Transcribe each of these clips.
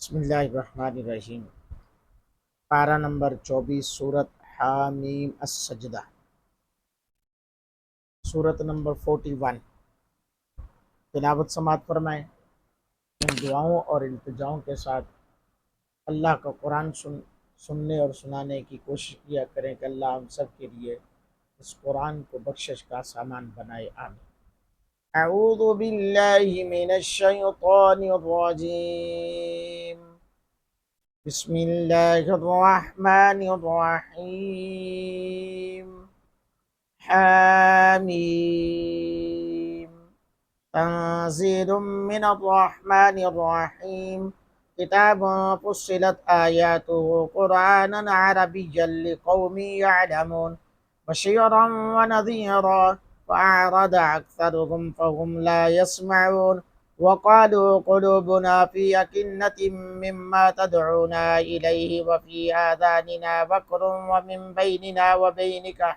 बिस्मिल्लाहिर्रहमानिर्रहीम। पारा नंबर 24 सूरत हामीम अस-सजदा। सूरत नंबर 41। तिलावत समात फरमाएं। इन दुआओं और इल्तिजाओं के साथ अल्लाह का कुरान सुनने और सुनाने की कोशिश किया करें कि अल्लाह हम सब के लिए इस कुरान को बख्शिश का सामान बनाए। आमीन। अऊज़ु बिल्लाहि मिनश शैतानिर रजीम। बिस्मिल्लाहिर रहमानिर रहीम। हामीम तंजीलुम मिनर रहमानिर रहीम। किताबुन फुस्सिलत आयातुहु कुरआनन अरबिय्यन लिक़ौमिन यअलमून बशीरन व नज़ीरा फ़अअरद अक्सरुहुम फ़हुम ला यस्मऊन वक़ालू क़ुलूबुना फ़ी अकिन्नतिम मिम्मा तदऊना इलैहि व फ़ी आज़ानिना वक़्रुन व मिन बैनिना व बैनिका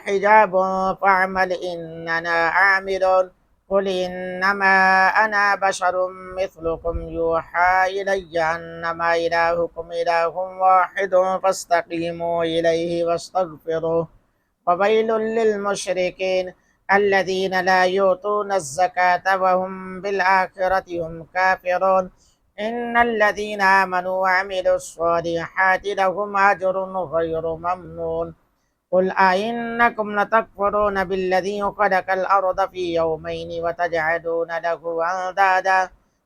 हिजाब फ़अमल इन्नना आमिलून क़ुल इन्नमा अना बशरुम मिस्लुकुम यूहा इलय्या अन्नमा इलाहुकुम इलाहुम वाहिदुन फस्तक़ीमू इलैहि वस्तग़फिरूह ववैलुल लिलमुशरिकीन अल्लज़ीना ला युतूना ज़्ज़काता व हुम बिल आखिरति हुम काफ़िरून इन्नल्लज़ीना आमनू व अमिलुस्सॉलिहाति लहुम अज्रुन ग़ैरु ममनून कुल अइन्नकुम लतकफुरून बिल्लज़ी खलक़ल अर्ज़ फ़ी यौमैनि व तजअलून लहु अंदादा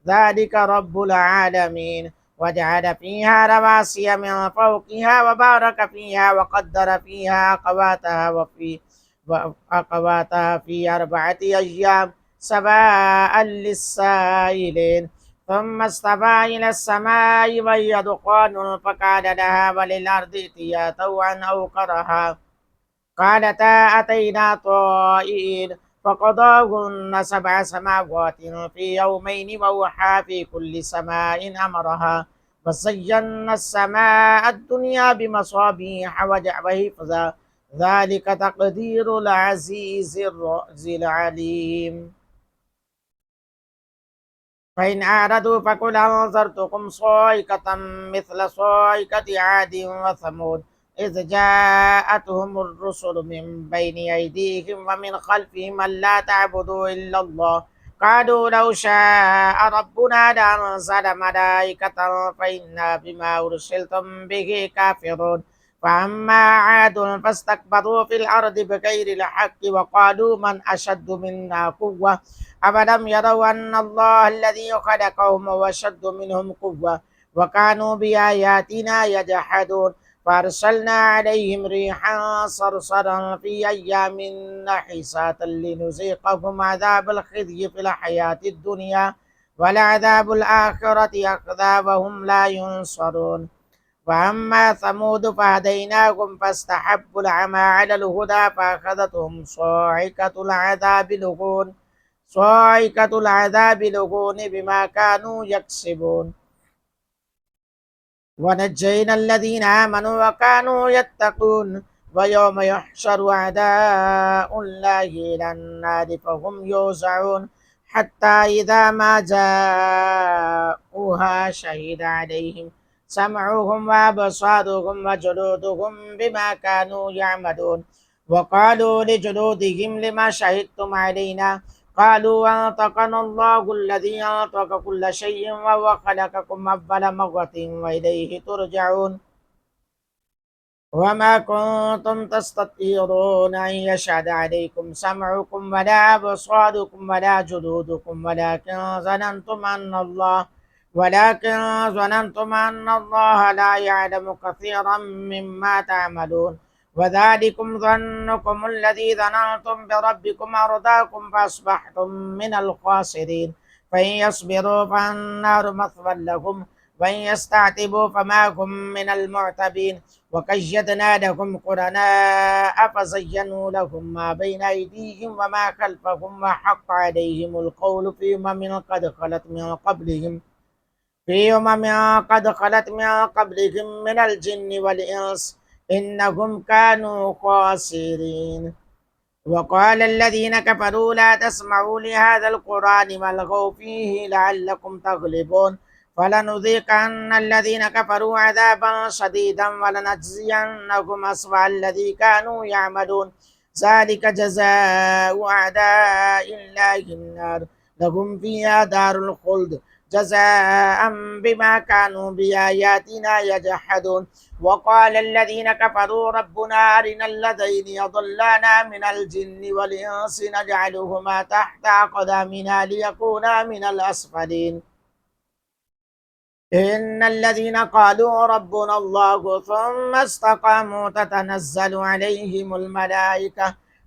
ज़ालिका रब्बुल आलमीन वजअल फ़ीहा रवासिय मिन फ़ौक़िहा व बारक फ़ीहा व क़द्दर फ़ीहा अक़वातहा फ़ी अर्बअति अय्याम सवाअन लिस्साइलिन ثم استوى إلى السماء وهي دخان فقال لها وللأرض ائتيا طوعا أو كرها قالتا أتينا طائعين فقضاهن سبع سماوات في يومين وأوحى في كل سماء أمرها وزينا السماء الدنيا بمصابيح وحفظا ذلك تقدير العزيز العليم. فإن أعرضوا فقل أنذرتكم صاعقة مثل صاعقة عاد وثمود إذ جاءتهم الرسل من بين أيديهم ومن خلفهم ألا تعبدوا إلا الله قالوا لو شاء ربنا لأنزل ملائكة فإنا بما أرسلتم به كافرون فأما عاد فاستكبروا في الأرض بغير الحق وقالوا من أشد منا قوة أفلم يروا أن الله الذي خلقهم هو أشد منهم قوة وكانوا بآياتنا يجحدون فأرسلنا عليهم ريحا صرصرا في أيام نحسات لنذيقهم عذاب الخزي في الحياة الدنيا ولعذاب الآخرة أخزى وهم لا ينصرون. وأما ثمود فهديناهم فاستحبوا العمى على الهدى فأخذتهم صاعقة العذاب الهون بما كانوا يكسبون ونجينا الذين آمنوا وكانوا يتقون ويوم يحشر أعداء الله إلى النار فهم يوزعون حتى إذا ما جاءوها شهد عليهم سمعهم وأبصارهم وجلودهم بما كانوا يعملون وقالوا لجلودهم لما شهدتم علينا قالوا أنطقنا الله الذي أنطق كل شيء وهو خلقكم أول مرة وإليه ترجعون وما كنتم تستطيعون أن يشهد عليكم سمعكم ولا أبصاركم ولا جلودكم ولكن ظننتم أن الله لا يعلم كثيرا مما تعملون وذلكم ظنكم الذي ظننتم بربكم أرداكم فأصبحتم من الخاسرين فإن يصبروا فالنار مثوى لهم وإن يستعتبوا فما هم من المعتبين وقيضنا لهم قرناء فزينوا لهم ما بين أيديهم وما خلفهم وحق عليهم القول في أمم قد خلت من قبلهم من الجن والإنس إنهم كانوا خاسرين وقال الذين كفروا لا تسمعوا لهذا القرآن والغوا فيه لعلكم تغلبون فلنذيقن الذين كفروا عذابا شديدا ولنجزينهم أسوأ الذي كانوا يعملون ذلك جزاء أعداء الله النار لهم فيها دار الخلد جزاء بما كانوا بآياتنا يجحدون وقال الذين كفروا ربنا أرنا الذين يضلانا من الجن والإنس نجعلهما تحت أقدامنا ليكونا من الأسفلين إن الذين قالوا ربنا الله ثم استقاموا تتنزل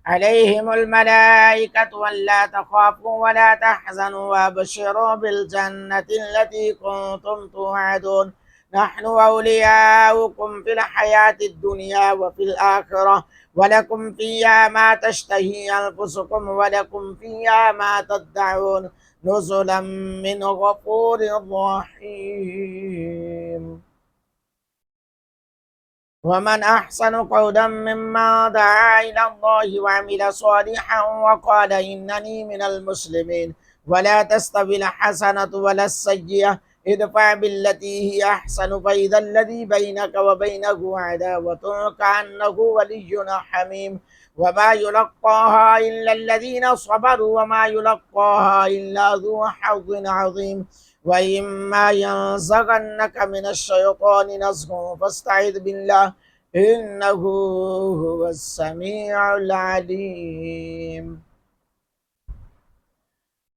عليهم الملائكة ولا تخافوا ولا تحزنوا وابشروا بالجنة التي كنتم توعدون نحن أولياؤكم في الحياة الدنيا وفي الآخرة ولكم فيها ما تشتهي أنفسكم ولكم فيها ما تدعون نزلا من غفور رحيم ومن أحسن قولا ممن دعا إلى الله وعمل صالحا وقال إنني من المسلمين ولا تستوي الحسنة ولا السيئة ادفع بالتي هي أحسن فإذا الذي بينك وبينه عداوة كأنه ولي حميم وما يلقاها إلا الذين صبروا وما يلقاها إلا ذو حظ عظيم وإما ينزغنك من الشيطان نزغ فاستعذ بالله إنه هو السميع العليم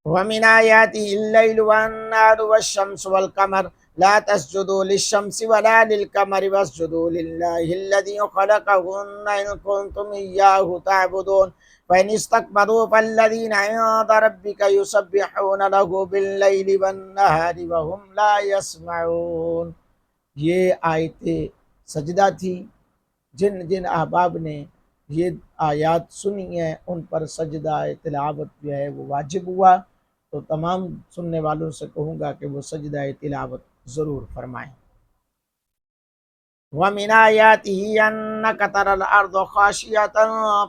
ومن آياته الليل والنهار والشمس والقمر لا تسجدوا للشمس ولا للقمر واسجدوا لله الذي خلقهن إن كنتم إياه تعبدون فإن استكبروا فالذين عند ربك يسبحون له بالليل والنهار وهم لا يسمعون ये आयतें सजदा थी जिन जिन अहबाब ने ये आयात सुनी है उन पर सजदा तिलावत जो है वो वाजिब हुआ तो तमाम सुनने वालों से कहूँगा कि वो सजदा तिलावत ज़रूर फरमाएं ومن آياته أنك ترى الأرض خاشية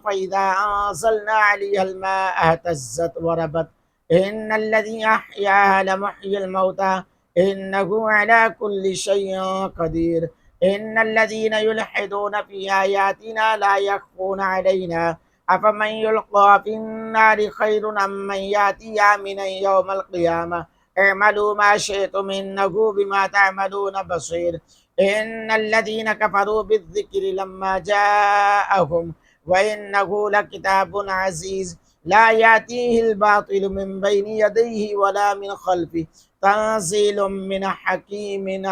فإذا أنزلنا عليها الماء اهتزت وربت إن الذي أحياها لمحيي الموتى إنه على كل شيء قدير إن الذين يلحدون في آياتنا لا يخفون علينا أفمن يلقى في النار خير أم من يأتي آمنا يوم القيامة اعملوا ما شئتم إنه بما تعملون بصير إن الذين كفروا بالذكر لما جاءهم وإنه لكتاب عزيز لا يأتيه الباطل من بين يديه ولا من خلفه تنزيل من حكيم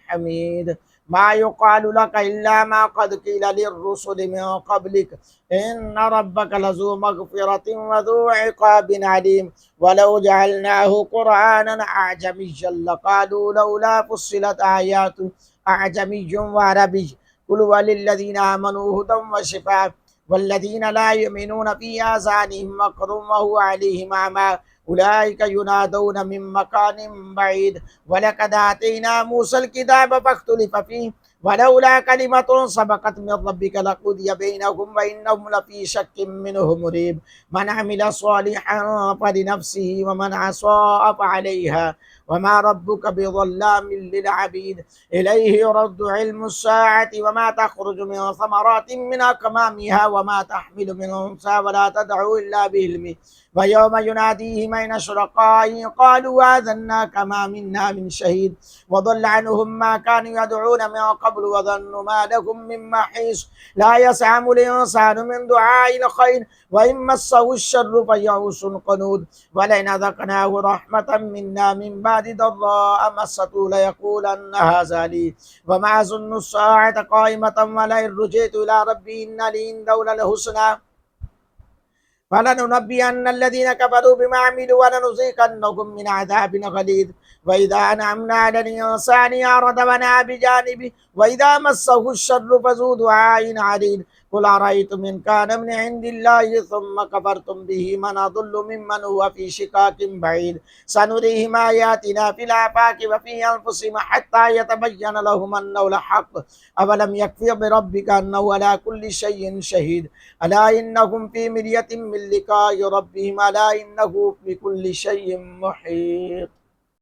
حميد ما يقال لك إلا ما قد قيل للرسل من قبلك إن ربك لذو مغفرة وذو عقاب عليم ولو جعلناه قرآنا أعجميا لقالوا لولا فصلت آياته أعجمي وعربي قل وللذين آمنوا هدى وشفاء والذين لا يؤمنون في آذانهم وقر وهو عليهم أعمى أولئك ينادون من مكان بعيد ولقد آتينا موسى الكتاب فاختلف فيه ولولا كلمة سبقت من ربك لقضي بينهم وإنهم لفي شك منه مريب من عمل صالحا فلنفسه ومن عصى فعليها وما ربك بظلام للعبيد إليه يرد علم الساعة وما تخرج من ثمرات من أكمامها وما تحمل من أنثى ولا تدعو إلا بعلمه ويوم يناديهم أين شركائي قالوا آذناك ما منا من شهيد وضل عنهم ما كانوا يدعون من قبل وظنوا ما لهم من محيص لا يسعم الإنسان من دعاء الخير وإن مسه الشر فيئوس قنوط ولئن أذقناه رحمة منا من بعد ضراء مسته ليقولن هذا لي وما أظن الساعة قائمة ولئن رجعت إلى ربي إن لي عنده للحسنى فلننبئن الذين كفروا بما عملوا ولنذيقنهم من عذاب غليظ وإذا أنعمنا على الإنسان أعرض ونأى بجانبه وإذا مسه الشر فذو دعاء عريض قل أرأيتم إن كان من عند الله ثم كفرتم به من أضل ممن هو في شقاق بعيد سنريهم آياتنا في الآفاق وفي أنفسهم حتى يتبين لهم أنه الحق أولم يكفي بربك أنه على كل شيء شهيد ألا إنهم في مرية من لقاء ربهم ألا إنه بكل شيء محيط